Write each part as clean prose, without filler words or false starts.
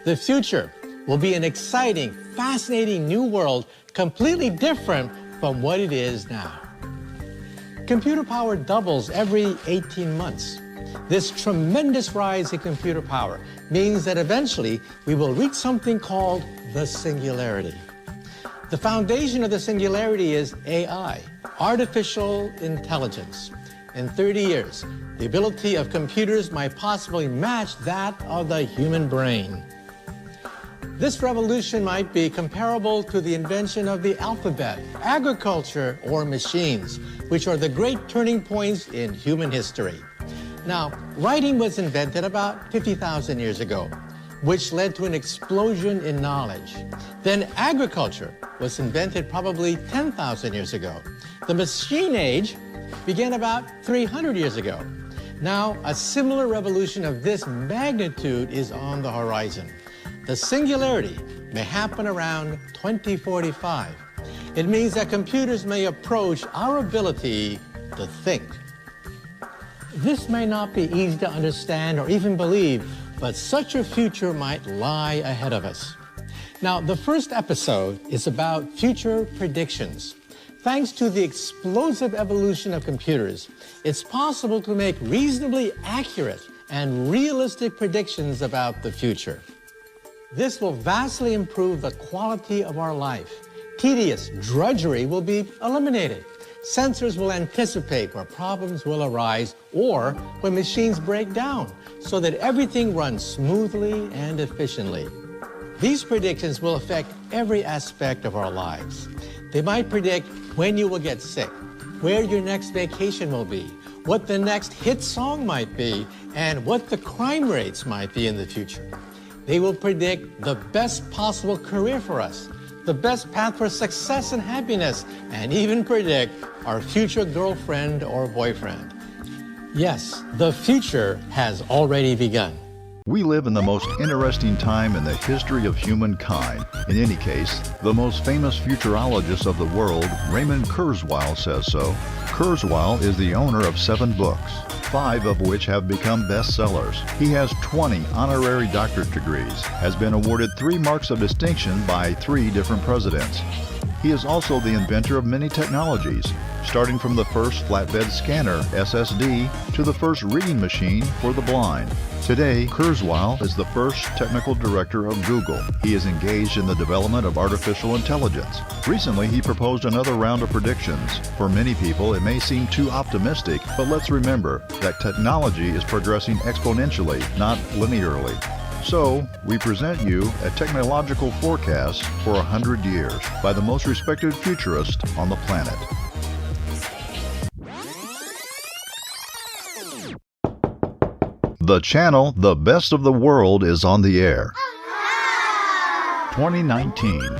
The future will be an exciting, fascinating new world completely different from what it is now. Computer power doubles every 18 months. This tremendous rise in computer power means that eventually we will reach something called the singularity. The foundation of the singularity is AI, artificial intelligence. In 30 years, the ability of computers might possibly match that of the human brain. This revolution might be comparable to the invention of the alphabet, agriculture, or machines, which are the great turning points in human history. Now, writing was invented about 50,000 years ago, which led to an explosion in knowledge. Then agriculture was invented probably 10,000 years ago. The machine age began about 300 years ago. Now, a similar revolution of this magnitude is on the horizon. The singularity may happen around 2045. It means that computers may approach our ability to think. This may not be easy to understand or even believe, but such a future might lie ahead of us. Now, the first episode is about future predictions. Thanks to the explosive evolution of computers, it's possible to make reasonably accurate and realistic predictions about the future. This will vastly improve the quality of our life. Tedious drudgery will be eliminated. Sensors will anticipate where problems will arise or when machines break down so that everything runs smoothly and efficiently. These predictions will affect every aspect of our lives. They might predict when you will get sick, where your next vacation will be, what the next hit song might be, and what the crime rates might be in the future. They will predict the best possible career for us, the best path for success and happiness, and even predict our future girlfriend or boyfriend. Yes, the future has already begun. We live in the most interesting time in the history of humankind. In any case, the most famous futurologist of the world, Raymond Kurzweil, says so. Kurzweil is the owner of 7 books, 5 of which have become bestsellers. He has 20 honorary doctorate degrees, has been awarded 3 marks of distinction by 3 different presidents. He is also the inventor of many technologies, starting from the first flatbed scanner, SSD, to the first reading machine for the blind. Today, Kurzweil is the first technical director of Google. He is engaged in the development of artificial intelligence. Recently, he proposed another round of predictions. For many people, it may seem too optimistic, but let's remember that technology is progressing exponentially, not linearly. So, we present you a technological forecast for 100 years by the most respected futurist on the planet. The channel The Best of the World is on the air. 2019.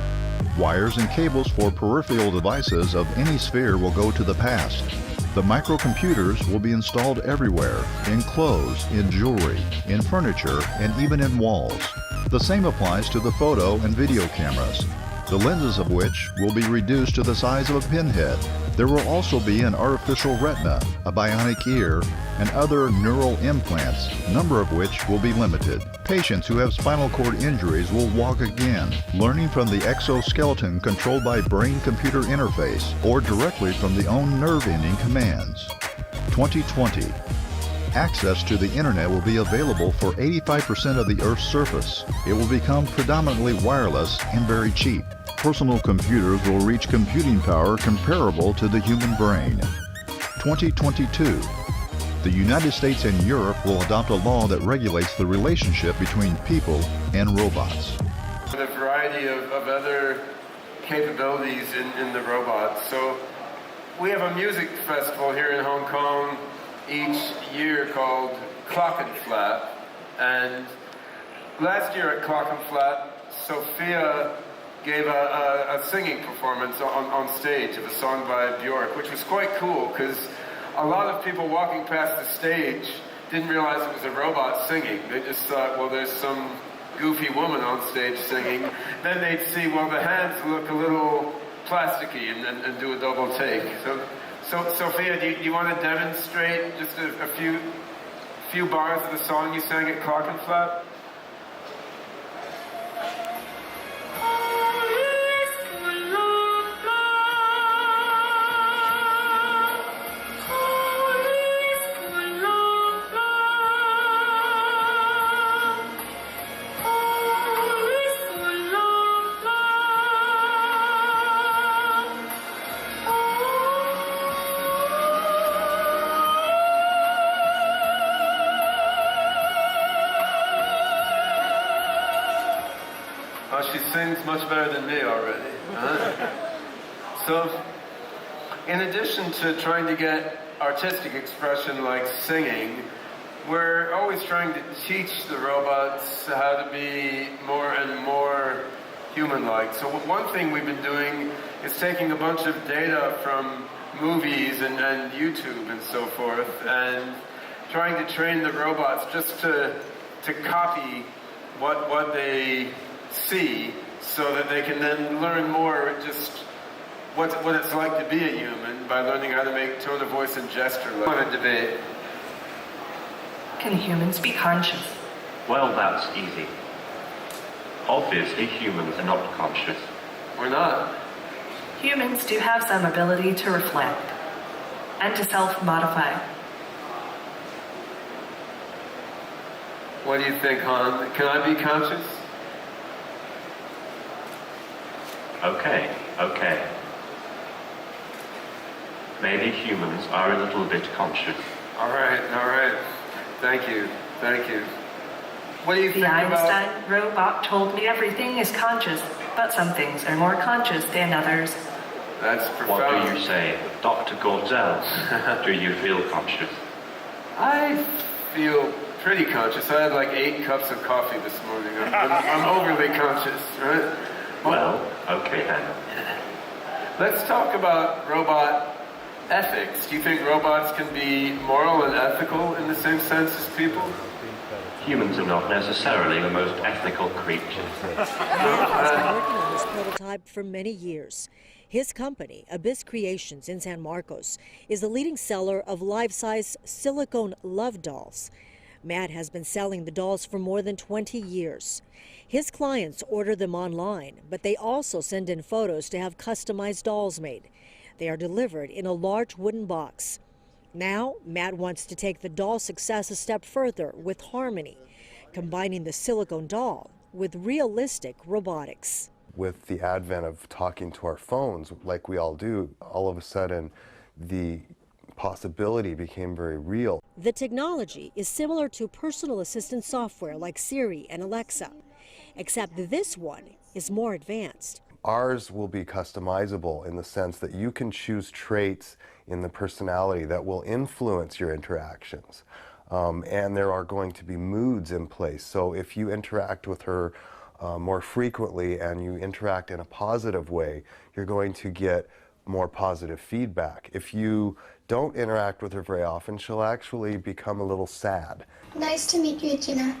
Wires and cables for peripheral devices of any sphere will go to the past. The microcomputers will be installed everywhere, in clothes, in jewelry, in furniture, and even in walls. The same applies to the photo and video cameras, the lenses of which will be reduced to the size of a pinhead. There will also be an artificial retina, a bionic ear, and other neural implants, number of which will be limited. Patients who have spinal cord injuries will walk again, learning from the exoskeleton controlled by brain-computer interface or directly from the own nerve-ending commands. 2020. Access to the internet will be available for 85% of the Earth's surface. It will become predominantly wireless and very cheap. Personal computers will reach computing power comparable to the human brain. 2022. The United States and Europe will adopt a law that regulates the relationship between people and robots. A variety of other capabilities in the robots. So we have a music festival here in Hong Kong each year called Clockenflat. And last year at Clockenflat, Sophia gave a singing performance on stage of a song by Björk, which was quite cool because a lot of people walking past the stage didn't realize it was a robot singing. They just thought, well, there's some goofy woman on stage singing. Then they'd see, well, the hands look a little plasticky and do a double take. So Sophia, do you want to demonstrate just a few bars of the song you sang at Clockenflat? Wow, she sings much better than me already. So, in addition to trying to get artistic expression like singing, we're always trying to teach the robots how to be more and more human-like. So one thing we've been doing is taking a bunch of data from movies and YouTube and so forth, and trying to train the robots just to copy what they see, so that they can then learn more just what it's like to be a human by learning how to make tone of voice and gesture. I want to debate. Can humans be conscious? Well, that's easy. Obviously, humans are not conscious. We're not. Humans do have some ability to reflect and to self-modify. What do you think, Han? Can I be conscious? Okay. Maybe humans are a little bit conscious. All right. Thank you. What do you think The Einstein about... robot told me everything is conscious, but some things are more conscious than others. That's profound. What do you say, Dr. Gordell? Do you feel conscious? I feel pretty conscious. I had like 8 cups of coffee this morning. I'm overly conscious, right? Well, okay then. Let's talk about robot ethics. Do you think robots can be moral and ethical in the same sense as people? Humans are not necessarily the most ethical creatures. Matt has been working on this prototype for many years. His company, Abyss Creations in San Marcos, is the leading seller of life-size silicone love dolls. Matt has been selling the dolls for more than 20 years. His clients order them online, but they also send in photos to have customized dolls made. They are delivered in a large wooden box. Now, Matt wants to take the doll success a step further with Harmony, combining the silicone doll with realistic robotics. With the advent of talking to our phones, like we all do, all of a sudden the possibility became very real. The technology is similar to personal assistant software like Siri and Alexa, except this one is more advanced. Ours will be customizable in the sense that you can choose traits in the personality that will influence your interactions. And there are going to be moods in place. So if you interact with her more frequently and you interact in a positive way, you're going to get more positive feedback. If you don't interact with her very often, she'll actually become a little sad. Nice to meet you, Gina.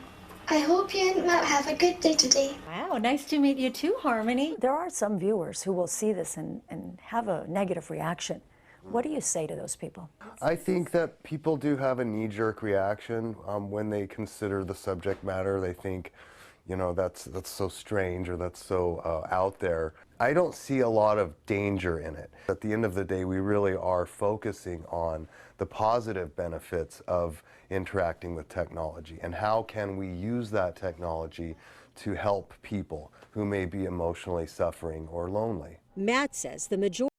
I hope you and Matt have a good day today. Wow, nice to meet you too, Harmony. There are some viewers who will see this and have a negative reaction. What do you say to those people? I think that people do have a knee-jerk reaction when they consider the subject matter. They think, you know, that's so strange or that's so out there. I don't see a lot of danger in it. At the end of the day, we really are focusing on the positive benefits of interacting with technology and how can we use that technology to help people who may be emotionally suffering or lonely. Matt says the majority